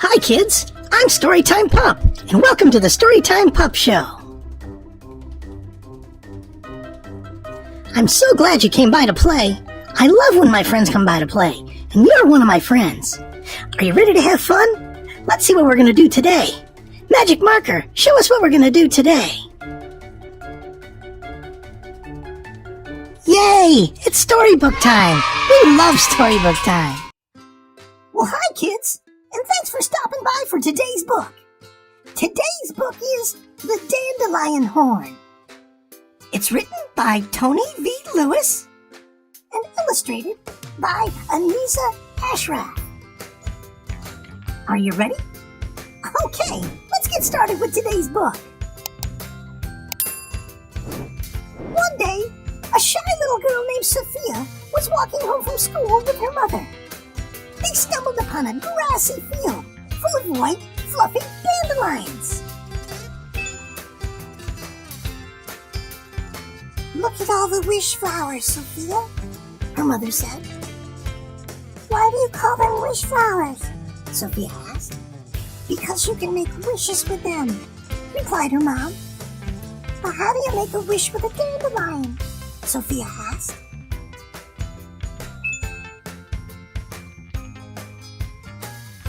Hi kids, I'm Storytime Pup, and welcome to the Storytime Pup Show. I'm so glad you came by to play. I love when my friends come by to play, and you're one of my friends. Are you ready to have fun? Let's see what we're going to do today. Magic marker, show us what we're going to do today. Yay! It's storybook time! We love storybook time! Well, hi kids, and thanks for stopping by for today's book. Today's book is The Dandelion Horn. It's written by Tony V. Lewis and illustrated by Aneeza Ashraf. Are you ready? Okay, let's get started with today's book. One day, a shy little girl named Sophia was walking home from school with her mother. They stumbled upon a grassy field full of white, fluffy dandelions. Look at all the wish flowers, Sophia, her mother said. Why do you call them wish flowers? Sophia asked. Because you can make wishes with them, replied her mom. But how do you make a wish with a dandelion? Sophia asked.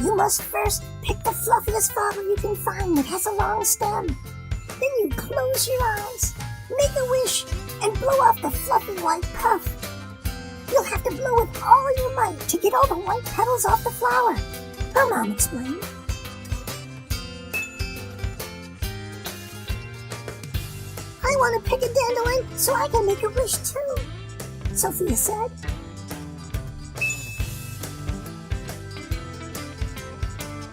You must first pick the fluffiest flower you can find that has a long stem. Then you close your eyes, make a wish, and blow off the fluffy white puff. You'll have to blow with all your might to get all the white petals off the flower, her mom explained. I want to pick a dandelion so I can make a wish too, Sophia said.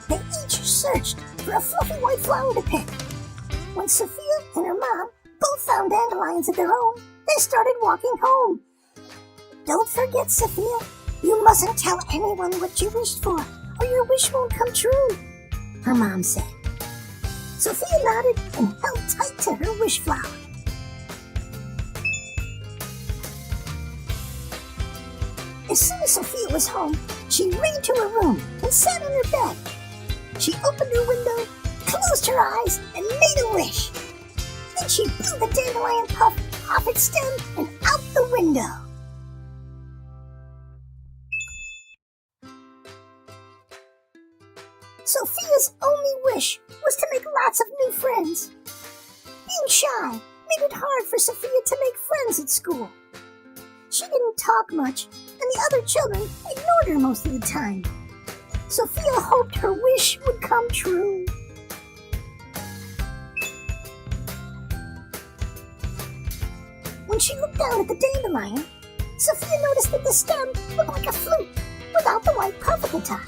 They each searched for a fluffy white flower to pick. When Sophia and her mom both found dandelions of their own, they started walking home. Don't forget, Sophia, you mustn't tell anyone what you wished for, or your wish won't come true, her mom said. Sophia nodded and held tight to her wish flower. As soon as Sophia was home, she ran to her room and sat on her bed. She opened her window, closed her eyes, and made a wish. Then she blew the dandelion puff off its stem and out the window. Sophia's only wish was to make lots of new friends. Being shy made it hard for Sophia to make friends at school. She didn't talk much, and the other children ignored her most of the time. Sophia hoped her wish would come true. When she looked down at the dandelion, Sophia noticed that the stem looked like a flute without the white puff at the top.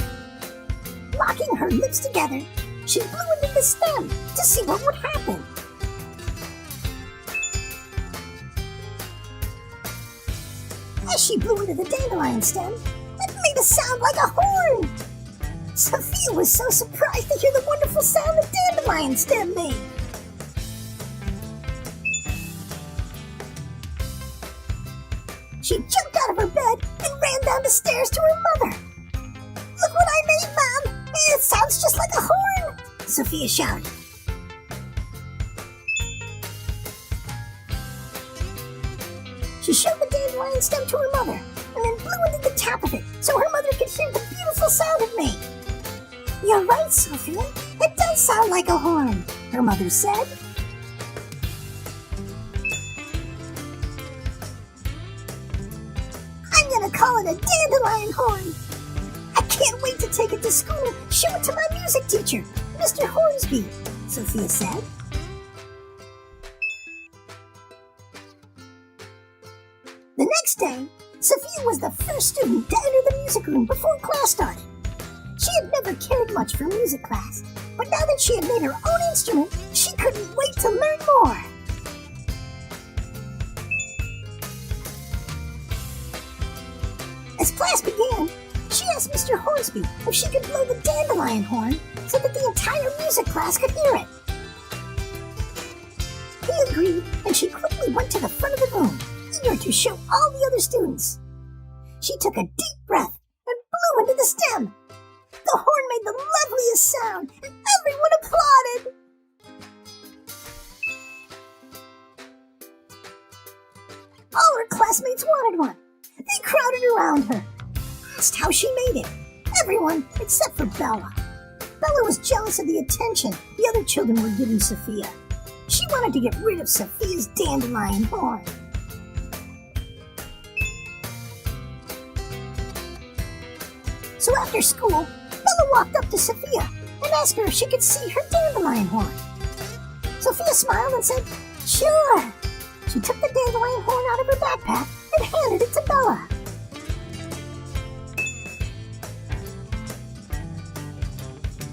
Locking her lips together, she blew into the stem to see what would happen. As she blew into the dandelion stem, it made a sound like a horn. Sophia was so surprised to hear the wonderful sound the dandelion stem made. She jumped out of her bed and ran down the stairs to her mother. Look what I made, Mom! It sounds just like a horn! Sophia shouted. She showed the dandelion stem to her mother and then blew into the top of it so her mother could hear the beautiful sound it made. You're right, Sophia. It does sound like a horn, her mother said. I'm gonna call it a dandelion horn. I can't wait to take it to school and show it to my music teacher, Mr. Hornsby, Sophia said. The next day, Sophia was the first student to enter the music room before class started. She had never cared much for music class, but now that she had made her own instrument, she couldn't wait to learn more. As class began, she asked Mr. Hornsby if she could blow the dandelion horn so that the entire music class could hear it. He agreed, and she quickly went to the front of the room, eager to show all the other students. She took a deep breath and blew into the stem. The horn made the loveliest around, and everyone applauded. All her classmates wanted one. They crowded around her, asked how she made it. Everyone except for Bella. Bella was jealous of the attention the other children were giving Sophia. She wanted to get rid of Sophia's dandelion horn. So after school, Bella walked up to Sophia and asked her if she could see her dandelion horn. Sophia smiled and said, "Sure." She took the dandelion horn out of her backpack and handed it to Bella.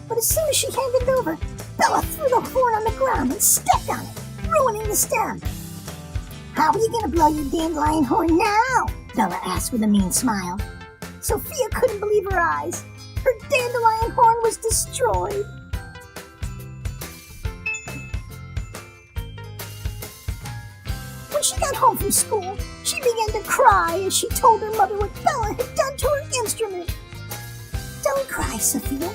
But as soon as she handed it over, Bella threw the horn on the ground and stepped on it, ruining the stem. "How are you going to blow your dandelion horn now?" Bella asked with a mean smile. Sophia couldn't believe her eyes. Her dandelion horn was destroyed. When she got home from school, she began to cry as she told her mother what Bella had done to her instrument. "Don't cry, Sophia.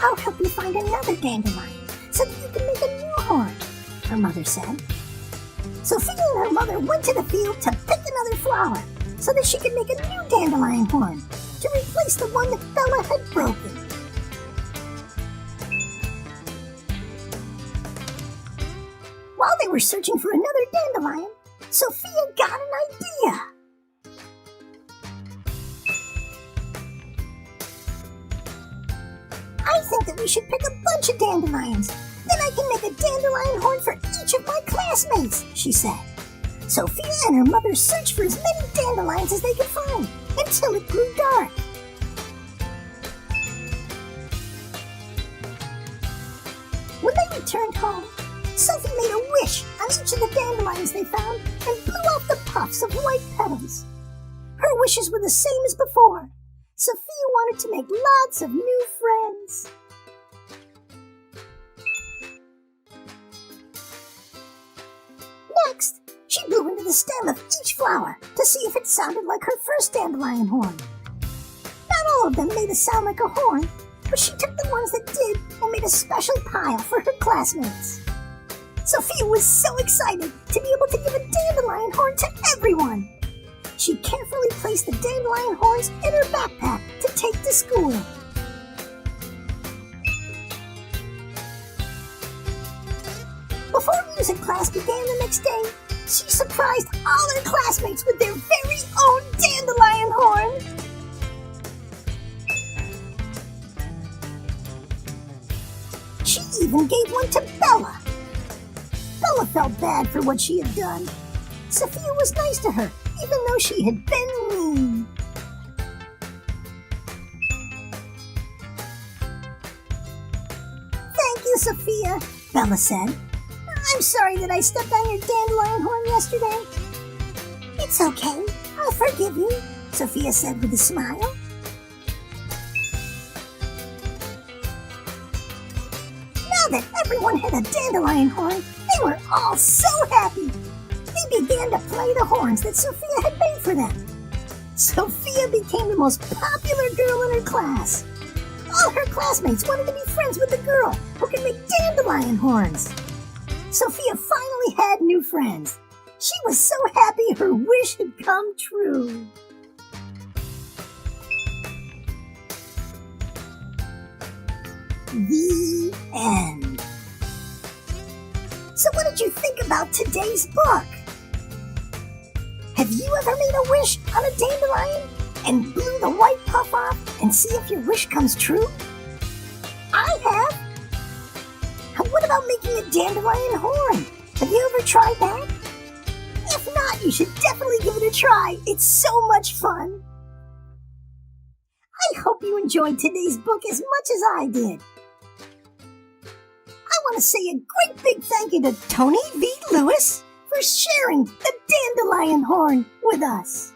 I'll help you find another dandelion so that you can make a new horn," her mother said. Sophia and her mother went to the field to pick another flower so that she could make a new dandelion horn to replace the one that Bella had broken. While they were searching for another dandelion, Sophia got an idea. "I think that we should pick a bunch of dandelions. Then I can make a dandelion horn for each of my classmates," she said. Sophia and her mother searched for as many dandelions as they could find until it grew dark. When they returned home, Sophie made a wish on each of the dandelions they found and blew off the puffs of white petals. Her wishes were the same as before. Sophia wanted to make lots of new friends. Next, she blew into the stem of each flower to see if it sounded like her first dandelion horn. Not all of them made a sound like a horn, but she took the ones that did and made a special pile for her classmates. Sophia was so excited to be able to give a dandelion horn to everyone. She carefully placed the dandelion horns in her backpack to take to school. Before music class began the next day, she surprised all her classmates with their very own dandelion horn. She even gave one to Bella. Bella felt bad for what she had done. Sophia was nice to her, even though she had been mean. "Thank you, Sophia," Bella said. "I'm sorry that I stepped on your dandelion horn yesterday." "It's okay. I'll forgive you," Sophia said with a smile. Now that everyone had a dandelion horn, they were all so happy. They began to play the horns that Sophia had made for them. Sophia became the most popular girl in her class. All her classmates wanted to be friends with the girl who could make dandelion horns. Sophia finally had new friends. She was so happy her wish had come true. The end. So what did you think about today's book? Have you ever made a wish on a dandelion and blew the white puff off and see if your wish comes true? I have. And what about making a dandelion horn? Have you ever tried that? If not, you should definitely give it a try. It's so much fun. I hope you enjoyed today's book as much as I did. I want to say a great big thank you to Tony V. Lewis for sharing the dandelion horn with us.